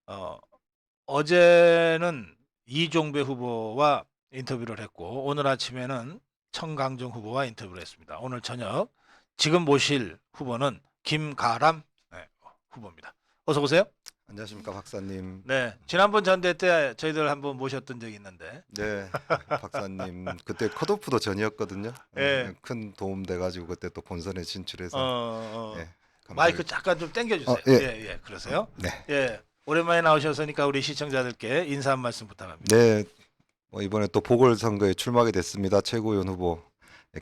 어, 어제는 이종배 후보와 인터뷰를 했고 오늘 아침에는 청강정 후보와 인터뷰를 했습니다. 오늘 저녁 지금 모실 후보는 김가람 네, 후보입니다. 어서 오세요. 안녕하십니까 박사님. 네, 지난번 전대 때 저희들 한번 모셨던 적이 있는데, 네, 박사님 그때 컷오프도 전이었거든요. 예, 큰 도움 돼가지고 그때 또 본선에 어, 진출해서 어, 예, 마이크 감사히. 잠깐 좀 당겨주세요. 예, 예, 예, 그러세요. 네, 예, 오랜만에 나오셨으니까 우리 시청자들께 인사 한 말씀 부탁합니다. 네. 이번에 또 보궐선거에 출마하게 됐습니다. 최고위원 후보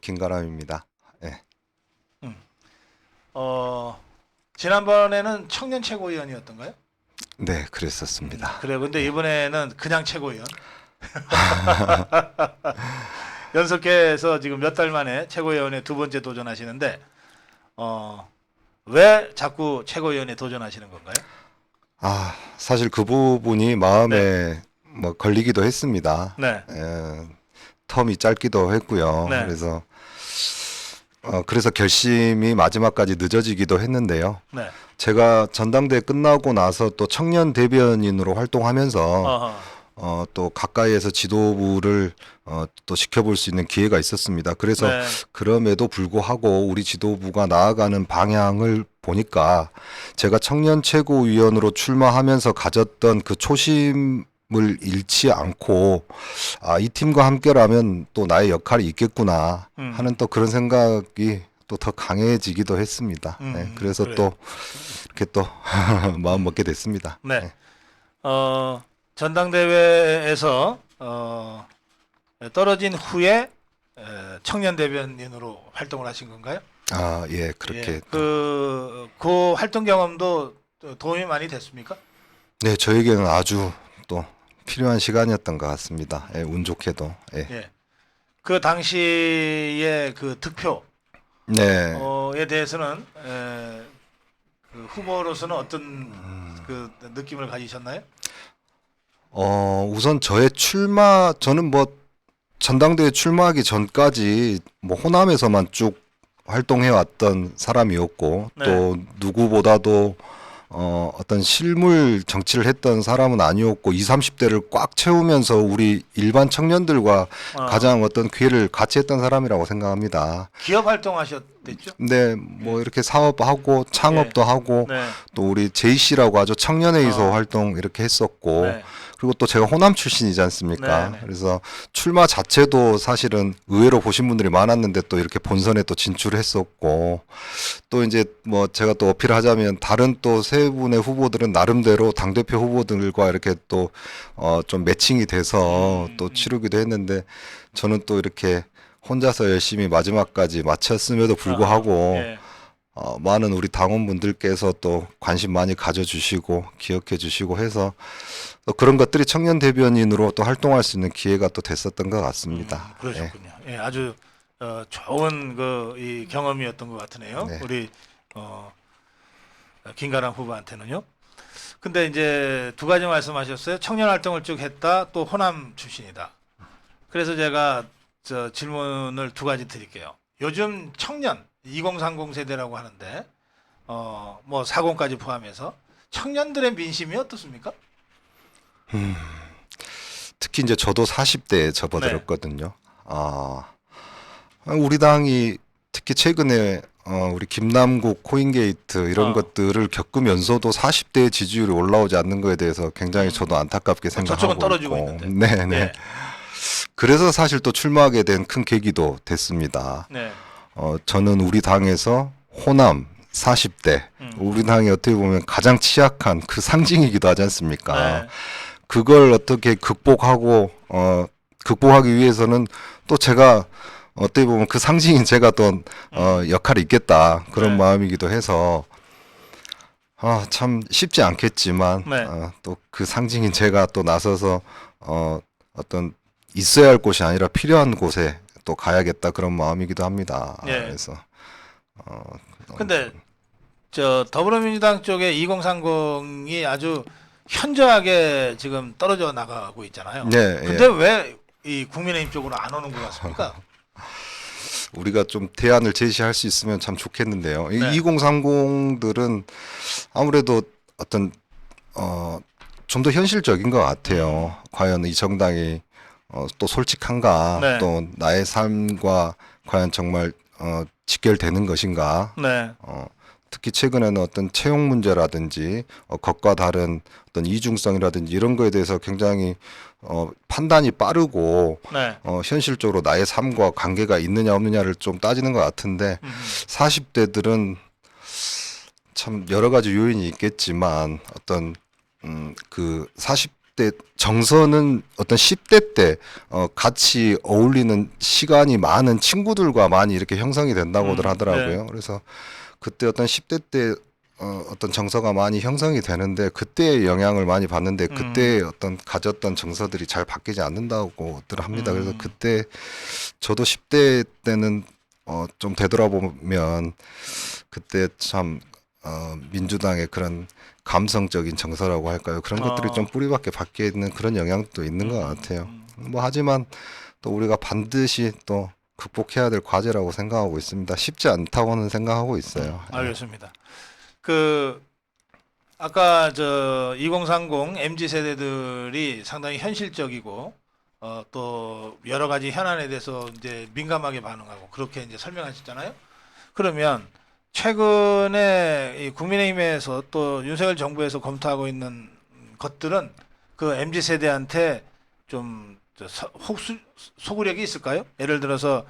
김가람입니다. 예, 음. 지난번에는 청년 최고위원이었던가요? 네, 그랬었습니다. 그래, 근데 이번에는 그냥 최고위원. 연속해서 지금 몇 달 만에 최고위원에 두 번째 도전하시는데, 왜 자꾸 최고위원에 도전하시는 건가요? 사실 그 부분이 네, 마음에 뭐 걸리기도 했습니다. 네, 텀이 짧기도 했고요. 네, 그래서 결심이 마지막까지 늦어지기도 했는데요. 네. 제가 전당대회 끝나고 나서 또 청년 대변인으로 활동하면서 어허, 또 가까이에서 지도부를 또 지켜볼 수 있는 기회가 있었습니다. 그래서 네, 그럼에도 불구하고 우리 지도부가 나아가는 방향을 보니까 제가 청년 최고위원으로 출마하면서 가졌던 그 초심을 잃지 않고 이 팀과 함께라면 또 나의 역할이 있겠구나 하는 또 그런 생각이 또 더 강해지기도 했습니다. 네, 그래서 그래요. 또 이렇게 또 마음 먹게 됐습니다. 네, 네. 전당대회에서 떨어진 후에 청년 대변인으로 활동을 하신 건가요? 예, 예, 그렇게 또. 그 활동 경험도 도움이 많이 됐습니까? 네, 저에게는 아주 또 필요한 시간이었던 것 같습니다. 예, 운 좋게도. 예. 예. 그 당시에 그 득표에 네. 대해서는 그 후보로서는 어떤 그 느낌을 가지셨나요? 우선 저는 뭐 전당대회 출마하기 전까지 뭐 호남에서만 쭉 활동해 왔던 사람이었고 네. 또 누구보다도 어떤 실물 정치를 했던 사람은 아니었고 20, 30대를 꽉 채우면서 우리 일반 청년들과 가장 어떤 기회를 같이 했던 사람이라고 생각합니다. 기업 활동하셨댔죠? 근데 뭐 이렇게 사업하고 창업도 하고 네. 또 우리 JC라고 하죠. 청년회의소 어. 활동 이렇게 했었고 네. 그리고 또 제가 호남 출신이지 네. 않습니까? 네. 그래서 출마 자체도 사실은 의외로 보신 분들이 많았는데 또 이렇게 본선에 또 진출했었고 또 이제 뭐 제가 또 어필하자면 다른 또 세 분의 후보들은 나름대로 당대표 후보들과 이렇게 또 좀 매칭이 돼서 또 치르기도 했는데 저는 또 이렇게 혼자서 열심히 마지막까지 마쳤음에도 불구하고 예. 많은 우리 당원분들께서 또 관심 많이 가져주시고 기억해 주시고 해서 또 그런 것들이 청년 대변인으로 또 활동할 수 있는 기회가 또 됐었던 것 같습니다. 예. 그러셨군요. 예, 아주 좋은 그 이 경험이었던 것 같으네요. 네. 우리 어, 김가람 후보한테는요. 근데 이제 두 가지 말씀하셨어요. 청년 활동을 쭉 했다. 또 호남 출신이다. 그래서 제가 질문을 두 가지 드릴게요. 요즘 청년 2030 세대라고 하는데 뭐 40까지 포함해서 청년들의 민심이 어떻습니까? 특히 이제 저도 40대에 네. 접어들었거든요. 우리 당이 특히 최근에 우리 김남국 코인게이트 이런 어. 것들을 겪으면서도 40대의 지지율이 올라오지 않는 거에 대해서 굉장히 저도 안타깝게 생각하고 저쪽은 떨어지고 있고. 있는데. 네네. 네. 그래서 사실 또 출마하게 된 큰 계기도 됐습니다. 네. 저는 우리 당에서 호남 40대, 우리 당이 어떻게 보면 가장 취약한 그 상징이기도 하지 않습니까? 네. 그걸 어떻게 극복하기 위해서는 또 제가 어떻게 보면 그 상징인 제가 또 역할이 있겠다 그런 네. 마음이기도 해서 참 쉽지 않겠지만 네. 또 그 상징인 제가 또 나서서 어떤 있어야 할 곳이 아니라 필요한 곳에 또 가야겠다 그런 마음이기도 합니다. 예. 그래서 근데 저 더불어민주당 쪽에 2030이 아주 현저하게 지금 떨어져 나가고 있잖아요. 네, 근데 예. 왜 이 국민의힘 쪽으로 안 오는 것 같습니까? 우리가 좀 대안을 제시할 수 있으면 참 좋겠는데요. 네. 2030들은 아무래도 어떤 좀 더 현실적인 것 같아요. 과연 이 정당이 또 솔직한가, 네. 또 나의 삶과 과연 정말 직결되는 것인가. 네. 특히 최근에는 어떤 채용 문제라든지 것과 다른 어떤 이중성이라든지 이런 거에 대해서 굉장히 판단이 빠르고 네. 현실적으로 나의 삶과 관계가 있느냐 없느냐를 좀 따지는 것 같은데 40대들은 참 여러 가지 요인이 있겠지만 어떤 그 40대 정서는 어떤 10대 때 같이 어울리는 시간이 많은 친구들과 많이 이렇게 형성이 된다고들 하더라고요. 네. 그래서 그때 어떤 10대 때 어떤 정서가 많이 형성이 되는데 그때의 영향을 많이 받는데 그때 어떤 가졌던 정서들이 잘 바뀌지 않는다고들 합니다. 그래서 그때 저도 10대 때는 좀 되돌아보면 그때 참 민주당의 그런 감성적인 정서라고 할까요? 그런 것들이 좀 뿌리밖에 박혀 있는 그런 영향도 있는 것 같아요. 뭐 하지만 또 우리가 반드시 또 극복해야 될 과제라고 생각하고 있습니다. 쉽지 않다고는 생각하고 있어요. 알겠습니다. 그 아까 저 2030 MZ 세대들이 상당히 현실적이고 또 여러 가지 현안에 대해서 이제 민감하게 반응하고 그렇게 이제 설명하셨잖아요. 그러면 최근에 이 국민의힘에서 또 윤석열 정부에서 검토하고 있는 것들은 그 MZ 세대한테 좀 소구력이 있을까요? 예를 들어서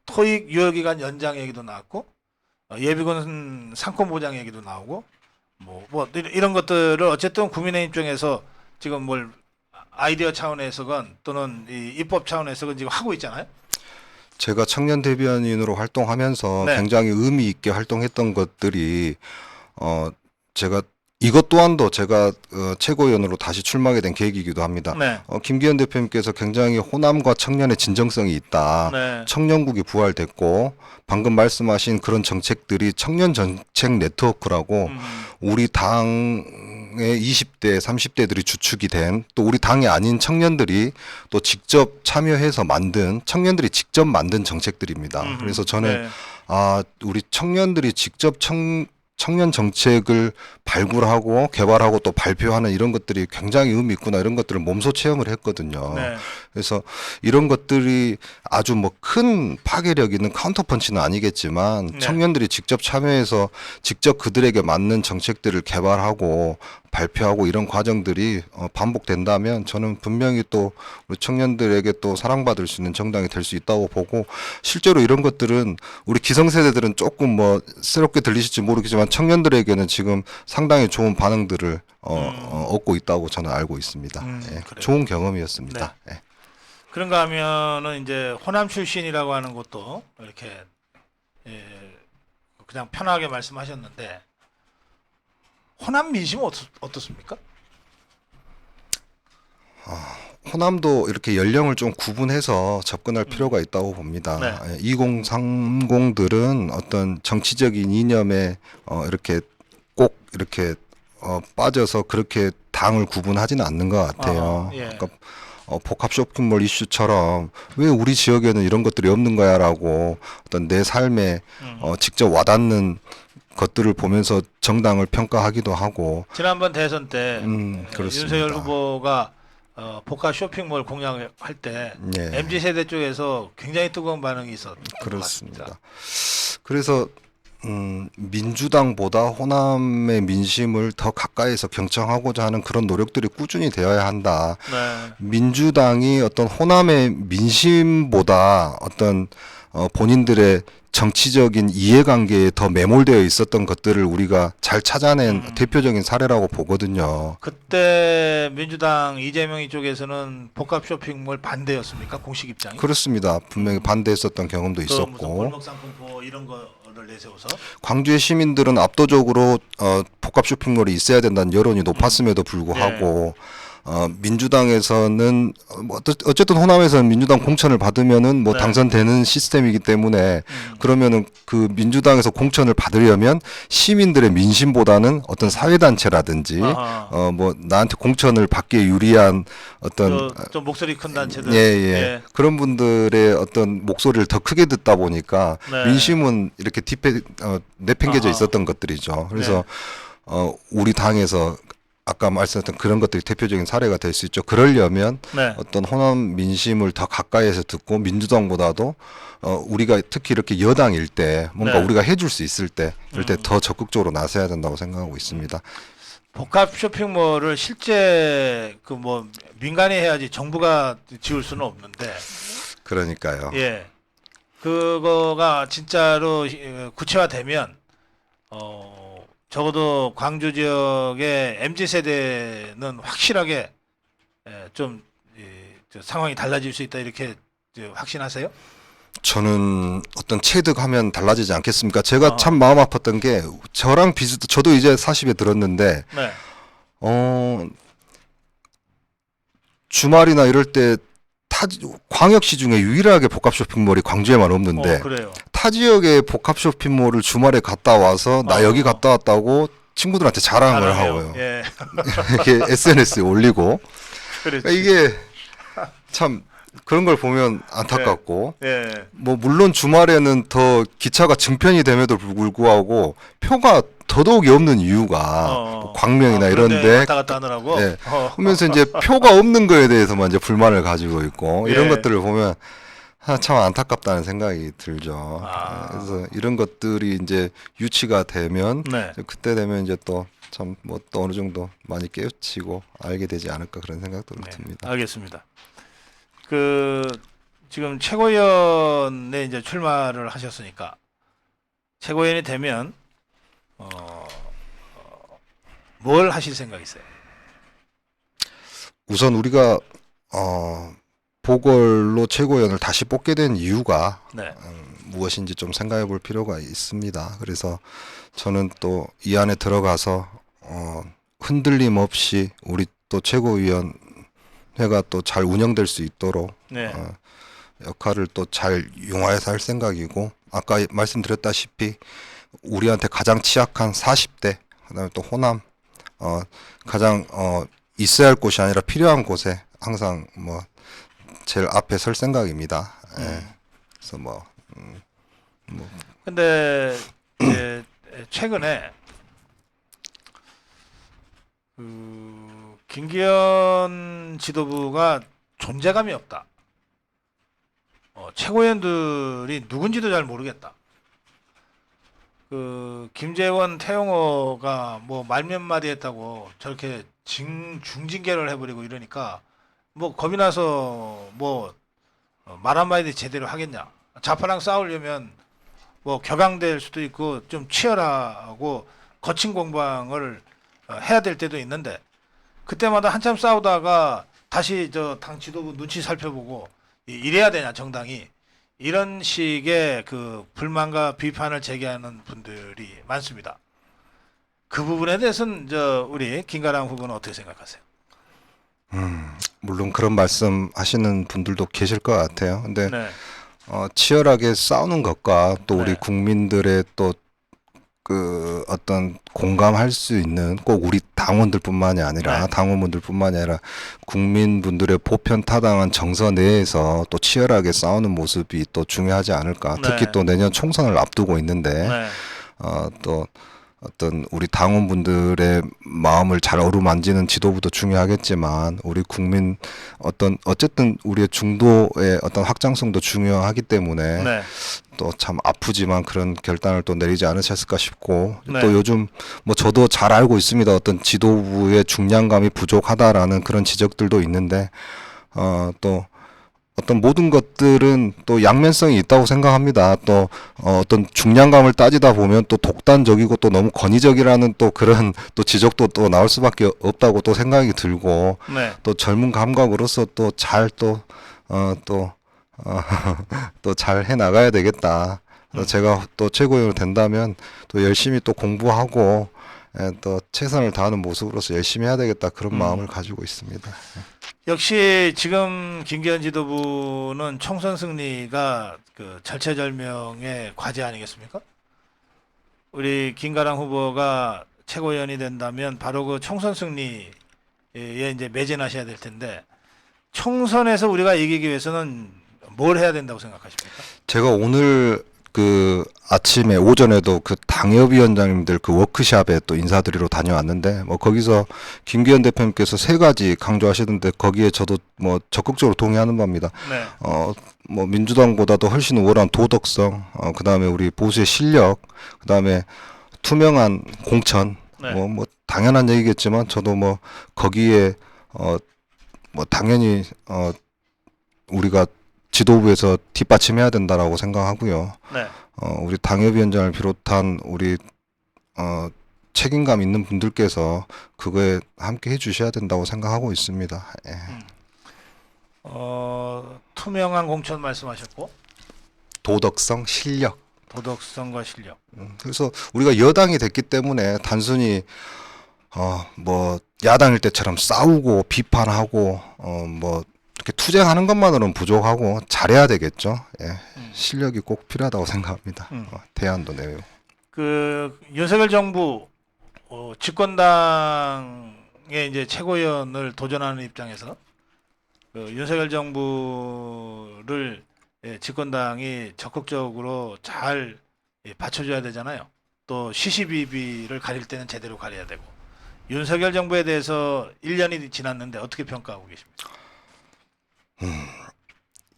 토익 유효기간 연장 얘기도 나왔고 예비군 상권 보장 얘기도 나오고 뭐 이런 것들을 어쨌든 국민의힘 쪽에서 지금 뭘 아이디어 차원에서건 또는 이 입법 차원에서건 지금 하고 있잖아요. 제가 청년 대변인으로 활동하면서 네. 굉장히 의미 있게 활동했던 것들이 제가 이것 또한도 제가 최고위원으로 다시 출마하게 된 계기이기도 합니다. 네. 김기현 대표님께서 굉장히 호남과 청년의 진정성이 있다. 네. 청년국이 부활됐고 방금 말씀하신 그런 정책들이 청년 정책 네트워크라고 우리 당의 20대, 30대들이 주축이 된 또 우리 당이 아닌 청년들이 또 직접 참여해서 만든 청년들이 직접 만든 정책들입니다. 그래서 저는 네. 우리 청년들이 직접 청년 정책을 발굴하고 개발하고 또 발표하는 이런 것들이 굉장히 의미 있구나 이런 것들을 몸소 체험을 했거든요. 네. 그래서 이런 것들이 아주 뭐 큰 파괴력 있는 카운터펀치는 아니겠지만 네. 청년들이 직접 참여해서 직접 그들에게 맞는 정책들을 개발하고 발표하고 이런 과정들이 반복된다면 저는 분명히 또 우리 청년들에게 또 사랑받을 수 있는 정당이 될 수 있다고 보고 실제로 이런 것들은 우리 기성세대들은 조금 뭐 새롭게 들리실지 모르겠지만 청년들에게는 지금 상당히 좋은 반응들을 얻고 있다고 저는 알고 있습니다. 예, 그래요. 좋은 경험이었습니다. 예. 그런가 하면은 이제 호남 출신이라고 하는 것도 이렇게 그냥 편하게 말씀하셨는데 호남 민심은 어떻습니까? 호남도 이렇게 연령을 좀 구분해서 접근할 필요가 있다고 봅니다. 네. 2030들은 어떤 정치적인 이념에 이렇게 꼭 이렇게 빠져서 그렇게 당을 구분하지는 않는 것 같아요. 예. 그러니까 복합 쇼핑몰 이슈처럼 왜 우리 지역에는 이런 것들이 없는 거야라고 어떤 내 삶에 직접 와닿는 것들을 보면서 정당을 평가하기도 하고 지난번 대선 때 그렇습니다. 윤석열 후보가 복합 쇼핑몰 공약을 할 때 예. MZ 세대 쪽에서 굉장히 뜨거운 반응이 있었던 것 그렇습니다. 같습니다. 그래서 민주당보다 호남의 민심을 더 가까이서 경청하고자 하는 그런 노력들이 꾸준히 되어야 한다. 네. 민주당이 어떤 호남의 민심보다 어떤 본인들의 정치적인 이해관계에 더 매몰되어 있었던 것들을 우리가 잘 찾아낸 대표적인 사례라고 보거든요. 그때 민주당 이재명 쪽에서는 복합 쇼핑몰 반대였습니까? 공식 입장이? 그렇습니다. 분명히 반대했었던 경험도 또 무슨 있었고 골목 상품포 이런 거를 내세워서 광주의 시민들은 압도적으로 복합 쇼핑몰이 있어야 된다는 여론이 높았음에도 불구하고 민주당에서는 뭐 어쨌든 호남에서는 민주당 공천을 받으면은 뭐 네. 당선되는 시스템이기 때문에 그러면은 그 민주당에서 공천을 받으려면 시민들의 민심보다는 어떤 사회단체라든지 아하. 뭐 나한테 공천을 받기에 유리한 어떤 좀 목소리 큰 단체들 예. 그런 분들의 어떤 목소리를 더 크게 듣다 보니까 네. 민심은 이렇게 내팽개져 아하. 있었던 것들이죠. 그래서 네. 우리 당에서 아까 말씀드렸던 그런 것들이 대표적인 사례가 될 수 있죠. 그러려면 네. 어떤 호남 민심을 더 가까이에서 듣고 민주당보다도 우리가 특히 이렇게 여당일 때 뭔가 네. 우리가 해줄 수 있을 때 이럴 때 더 적극적으로 나서야 된다고 생각하고 있습니다. 복합 쇼핑몰을 실제 그 뭐 민간이 해야지 정부가 지을 수는 없는데 그러니까요. 예 그거가 진짜로 구체화되면 적어도 광주 지역의 MZ 세대는 확실하게 좀 상황이 달라질 수 있다 이렇게 확신하세요? 저는 어떤 체득하면 달라지지 않겠습니까? 제가 어. 참 마음 아팠던 게 저랑 저도 이제 40에 들었는데 네. 주말이나 이럴 때 광역시 중에 유일하게 복합 쇼핑몰이 광주에만 없는데 그래요. 타 지역의 복합 쇼핑몰을 주말에 갔다 와서 나 여기 갔다 왔다고 친구들한테 자랑을 잘하네요. 하고요. 예. 이게 SNS에 올리고 그렇지. 그러니까 이게 참 그런 걸 보면 안타깝고 예. 뭐 물론 주말에는 더 기차가 증편이 됨에도 불구하고 표가 더더욱이 없는 이유가 뭐 광명이나 그런데 이런데 왔다 갔다 하느라고. 예. 그러면서 이제 표가 없는 거에 대해서만 이제 불만을 가지고 있고 이런 예. 것들을 보면 참 안타깝다는 생각이 들죠. 아. 그래서 이런 것들이 이제 유치가 되면 네. 그때 되면 이제 또 참 뭐 또 어느 정도 많이 깨우치고 알게 되지 않을까 그런 생각도 네. 듭니다. 알겠습니다. 그 지금 최고위원에 이제 출마를 하셨으니까 최고위원이 되면 뭘 하실 생각이세요? 우선 우리가 보궐로 최고위원을 다시 뽑게 된 이유가 네. 무엇인지 좀 생각해 볼 필요가 있습니다. 그래서 저는 또 이 안에 들어가서 흔들림 없이 우리 또 최고위원회가 또 잘 운영될 수 있도록 네. 역할을 또 잘 융화해서 할 생각이고 아까 말씀드렸다시피 우리한테 가장 취약한 40대 그다음에 또 호남 가장 있어야 할 곳이 아니라 필요한 곳에 항상 뭐 제일 앞에 설 생각입니다. 예. 그래서 근데 이제 최근에 김기현 지도부가 존재감이 없다. 최고위원들이 누군지도 잘 모르겠다. 김재원, 태용호가 뭐 말 몇 마디 했다고 저렇게 중징계를 해버리고 이러니까 뭐 겁이 나서 뭐 말 한마디 제대로 하겠냐. 좌파랑 싸우려면 뭐 격앙될 수도 있고 좀 치열하고 거친 공방을 해야 될 때도 있는데 그때마다 한참 싸우다가 다시 저 당 지도부 눈치 살펴보고 이래야 되냐 정당이 이런 식의 그 불만과 비판을 제기하는 분들이 많습니다. 그 부분에 대해서는 우리 김가람 후보는 어떻게 생각하세요? 물론 그런 말씀 하시는 분들도 계실 것 같아요. 근데 네. 치열하게 싸우는 것과 또 우리 네. 국민들의 또 그 어떤 공감할 수 있는 꼭 우리 당원들뿐만이 아니라 네. 당원분들뿐만이 아니라 국민분들의 보편 타당한 정서 내에서 또 치열하게 싸우는 모습이 또 중요하지 않을까. 네. 특히 또 내년 총선을 앞두고 있는데 네. 또 어떤 우리 당원분들의 마음을 잘 어루만지는 지도부도 중요하겠지만 우리 국민 어쨌든 우리의 중도의 어떤 확장성도 중요하기 때문에 네. 또 참 아프지만 그런 결단을 또 내리지 않으셨을까 싶고 네. 또 요즘 뭐 저도 잘 알고 있습니다. 어떤 지도부의 중량감이 부족하다라는 그런 지적들도 있는데 또 어떤 모든 것들은 또 양면성이 있다고 생각합니다. 또 어떤 중량감을 따지다 보면 또 독단적이고 또 너무 권위적이라는 또 그런 또 지적도 또 나올 수밖에 없다고 또 생각이 들고 네. 또 젊은 감각으로서 또 잘 또 잘 해 나가야 되겠다. 제가 또 최고위원 된다면 또 열심히 또 공부하고 또 최선을 다하는 모습으로서 열심히 해야 되겠다 그런 마음을 가지고 있습니다. 역시 지금 김기현 지도부는 총선 승리가 그 절체절명의 과제 아니겠습니까? 우리 김가람 후보가 최고위원이 된다면 바로 그 총선 승리에 이제 매진하셔야 될 텐데 총선에서 우리가 이기기 위해서는 뭘 해야 된다고 생각하십니까? 제가 오늘 그 아침에 오전에도 그 당협위원장님들 그 워크샵에 또 인사드리러 다녀왔는데 뭐 거기서 김기현 대표님께서 세 가지 강조하시던데 거기에 저도 뭐 적극적으로 동의하는 바입니다. 네. 뭐 민주당보다도 훨씬 우월한 도덕성, 그다음에 우리 보수의 실력, 그다음에 투명한 공천, 네. 뭐 당연한 얘기겠지만 저도 뭐 거기에 뭐 당연히 우리가 지도부에서 뒷받침해야 된다라고 생각하고요. 네. 우리 당협위원장을 비롯한 우리 책임감 있는 분들께서 그거에 함께 해주셔야 된다고 생각하고 있습니다. 예. 투명한 공천 말씀하셨고 도덕성, 실력. 도덕성과 실력. 그래서 우리가 여당이 됐기 때문에 단순히 뭐 야당일 때처럼 싸우고 비판하고 뭐 이렇게 투쟁하는 것만으로는 부족하고 잘해야 되겠죠. 예. 실력이 꼭 필요하다고 생각합니다. 대안도 내요. 그 윤석열 정부 집권당의 이제 최고위원을 도전하는 입장에서 그 윤석열 정부를 집권당이 적극적으로 잘 받쳐줘야 되잖아요. 또 시시비비를 가릴 때는 제대로 가려야 되고. 윤석열 정부에 대해서 1년이 지났는데 어떻게 평가하고 계십니까?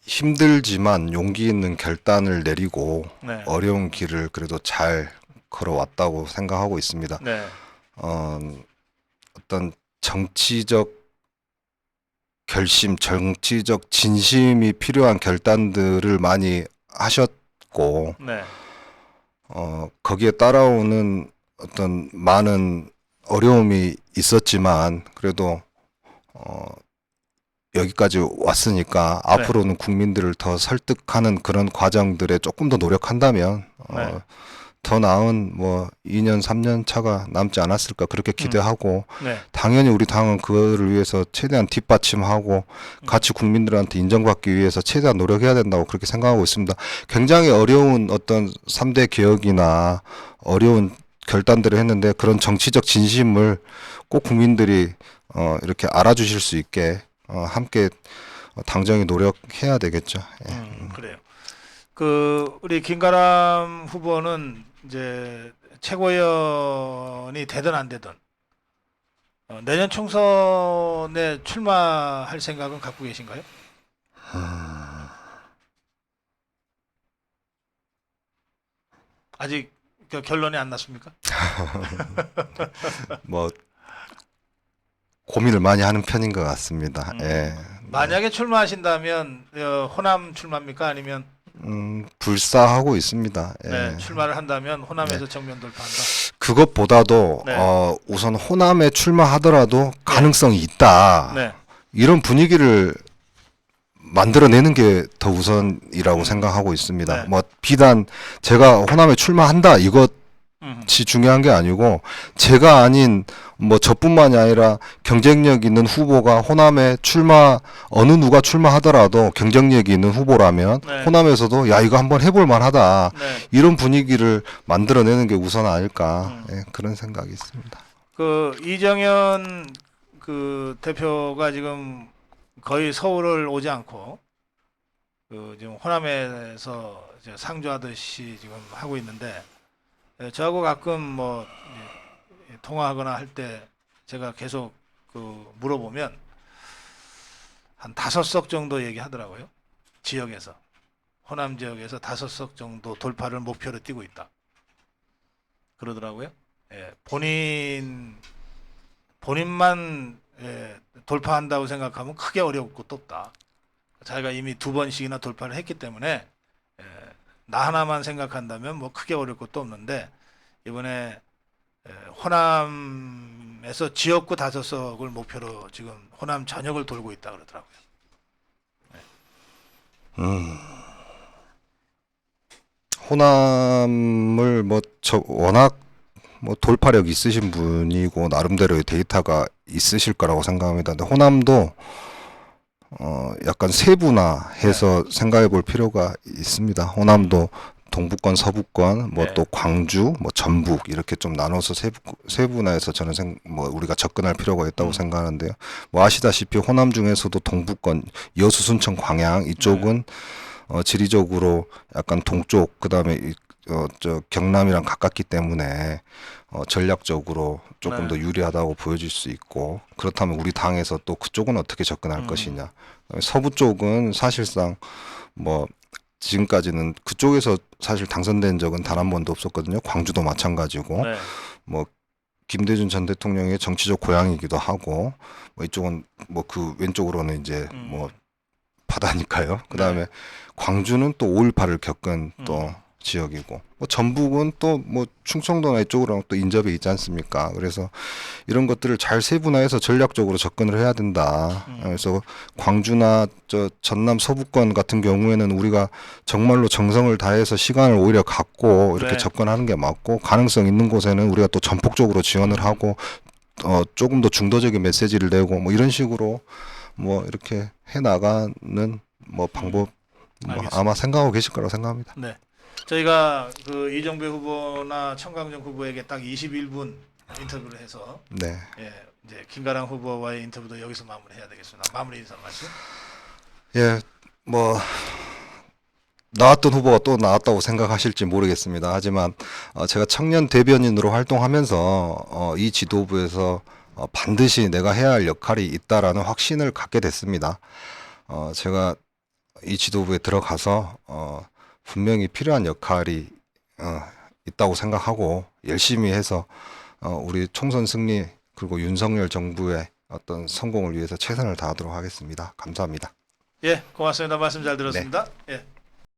힘들지만 용기 있는 결단을 내리고 네. 어려운 길을 그래도 잘 걸어왔다고 생각하고 있습니다. 네. 어떤 정치적 결심, 정치적 진심이 필요한 결단들을 많이 하셨고, 네. 거기에 따라오는 어떤 많은 어려움이 있었지만, 그래도, 여기까지 왔으니까 네. 앞으로는 국민들을 더 설득하는 그런 과정들에 조금 더 노력한다면, 네. 더 나은 뭐 2년, 3년 차가 남지 않았을까 그렇게 기대하고 네. 당연히 우리 당은 그거를 위해서 최대한 뒷받침하고 같이 국민들한테 인정받기 위해서 최대한 노력해야 된다고 그렇게 생각하고 있습니다. 굉장히 어려운 어떤 3대 개혁이나 어려운 결단들을 했는데 그런 정치적 진심을 꼭 국민들이 이렇게 알아주실 수 있게 함께 당정이 노력해야 되겠죠. 예. 그래요. 그 우리 김가람 후보는 이제 최고위원이 되든 안 되든 내년 총선에 출마할 생각은 갖고 계신가요? 아직 결론이 안 났습니까? 뭐 고민을 많이 하는 편인 것 같습니다. 예. 만약에 출마하신다면 호남 출마입니까? 아니면 불사하고 있습니다. 예. 네, 출마를 한다면 호남에서 정면 돌파한다. 그것보다도 네. 우선 호남에 출마하더라도 가능성이 있다. 네. 이런 분위기를 만들어내는 게 더 우선이라고 생각하고 있습니다. 네. 뭐 비단 제가 호남에 출마한다 이것이 중요한 게 아니고 제가 아닌 뭐 저뿐만이 아니라 경쟁력 있는 후보가 호남에 어느 누가 출마하더라도 경쟁력이 있는 후보라면 네. 호남에서도 야 이거 한번 해볼 만하다 네. 이런 분위기를 만들어내는 게 우선 아닐까 예, 그런 생각이 있습니다. 그 이정현 그 대표가 지금 거의 서울을 오지 않고 그 지금 호남에서 이제 상주하듯이 지금 하고 있는데 저하고 가끔 뭐 통화하거나 할 때 제가 계속 그 물어보면 한 5석 정도 얘기하더라고요. 지역에서 호남 지역에서 5석 정도 돌파를 목표로 띄고 있다. 그러더라고요. 예, 본인만 돌파한다고 생각하면 크게 어려울 것도 없다. 자기가 이미 2번씩이나 돌파를 했기 때문에 나 하나만 생각한다면 뭐 크게 어려울 것도 없는데 이번에 호남에서 지역구 5석을 목표로 지금 호남 전역을 돌고 있다 그러더라고요. 호남을 워낙 돌파력 있으신 분이고 나름대로의 데이터가 있으실 거라고 생각합니다. 근데 호남도 약간 세분화해서 생각해 볼 필요가 있습니다. 호남도 동부권, 서부권, 뭐 네. 또 광주, 뭐 전북 이렇게 좀 나눠서 세분화해서 저는 우리가 접근할 필요가 있다고 생각하는데요. 뭐 아시다시피 호남 중에서도 동부권, 여수, 순천, 광양 이쪽은 지리적으로 약간 동쪽 그다음에 저 경남이랑 가깝기 때문에 전략적으로 조금 네. 더 유리하다고 보여질 수 있고 그렇다면 우리 당에서 또 그쪽은 어떻게 접근할 것이냐. 서부 쪽은 사실상 뭐 지금까지는 그쪽에서 사실 당선된 적은 단 한 번도 없었거든요. 광주도 마찬가지고 네. 뭐 김대중 전 대통령의 정치적 고향이기도 하고 뭐 이쪽은 뭐 그 왼쪽으로는 이제 뭐 바다니까요. 그다음에 광주는 또 5.18을 겪은 또 지역이고 뭐 전북은 또 뭐 충청도나 이쪽으로 또 인접해 있지 않습니까? 그래서 이런 것들을 잘 세분화해서 전략적으로 접근을 해야 된다. 그래서 광주나 저 전남 서부권 같은 경우에는 우리가 정말로 정성을 다해서 시간을 오히려 갖고 이렇게 네. 접근하는 게 맞고 가능성 있는 곳에는 우리가 또 전폭적으로 지원을 하고 조금 더 중도적인 메시지를 내고 뭐 이런 식으로 뭐 이렇게 해 나가는 뭐 방법 뭐 알겠습니다. 아마 생각하고 계실 거라고 생각합니다. 네. 저희가 그 이정배 후보나 청강정 후보에게 딱 21분 인터뷰를 해서 네. 예, 이제 김가람 후보와의 인터뷰도 여기서 마무리해야 되겠습니다. 마무리 인사 말씀. 예, 뭐 나왔던 후보가 또 나왔다고 생각하실지 모르겠습니다. 하지만 제가 청년 대변인으로 활동하면서 이 지도부에서 반드시 내가 해야 할 역할이 있다라는 확신을 갖게 됐습니다. 제가 이 지도부에 들어가서 분명히 필요한 역할이 있다고 생각하고 열심히 해서 우리 총선 승리 그리고 윤석열 정부의 어떤 성공을 위해서 최선을 다하도록 하겠습니다. 감사합니다. 예, 고맙습니다. 말씀 잘 들었습니다. 예.